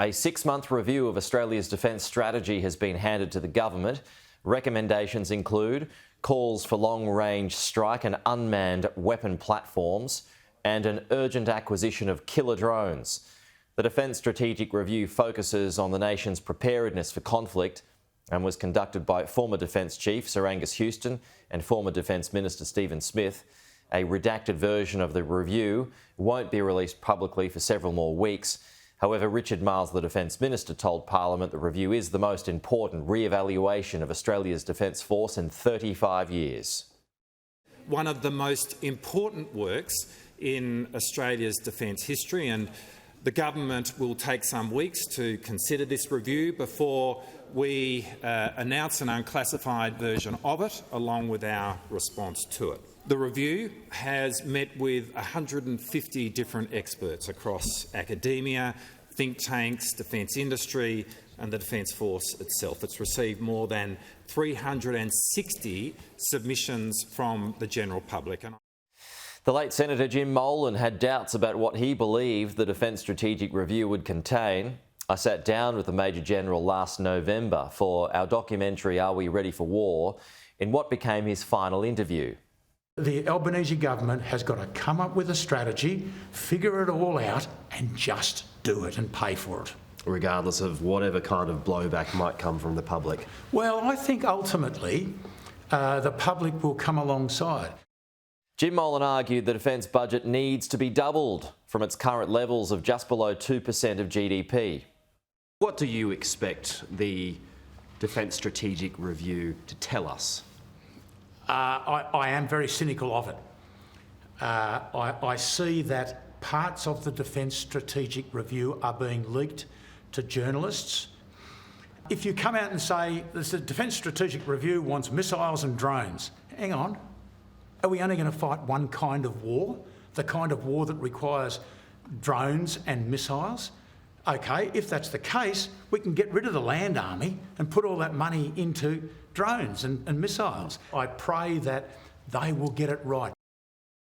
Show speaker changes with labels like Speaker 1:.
Speaker 1: A 6-month review of Australia's defence strategy has been handed to the government. Recommendations include calls for long-range strike and unmanned weapon platforms and an urgent acquisition of killer drones. The Defence Strategic Review focuses on the nation's preparedness for conflict and was conducted by former Defence Chief Sir Angus Houston and former Defence Minister Stephen Smith. A redacted version of the review won't be released publicly for several more weeks. However, Richard Marles, the Defence Minister, told Parliament the review is the most important re-evaluation of Australia's Defence Force in 35 years.
Speaker 2: One of the most important works in Australia's defence history, and the government will take some weeks to consider this review before we announce an unclassified version of it, along with our response to it. The review has met with 150 different experts across academia, think tanks, defence industry and the Defence Force itself. It's received more than 360 submissions from the general public.
Speaker 1: The late Senator Jim Molan had doubts about what he believed the Defence Strategic Review would contain. I sat down with the Major General last November for our documentary Are We Ready for War, in what became his final interview.
Speaker 3: The Albanese government has got to come up with a strategy, figure it all out and just do it and pay for it.
Speaker 4: Regardless of whatever kind of blowback might come from the public?
Speaker 3: Well, I think ultimately the public will come alongside.
Speaker 1: Jim Molan argued the defence budget needs to be doubled from its current levels of just below 2% of GDP.
Speaker 4: What do you expect the Defence Strategic Review to tell us?
Speaker 3: I am very cynical of it. I see that parts of the Defence Strategic Review are being leaked to journalists. If you come out and say the Defence Strategic Review wants missiles and drones, hang on. Are we only going to fight one kind of war? The kind of war that requires drones and missiles? OK, if that's the case, we can get rid of the land army and put all that money into drones and missiles. I pray that they will get it right.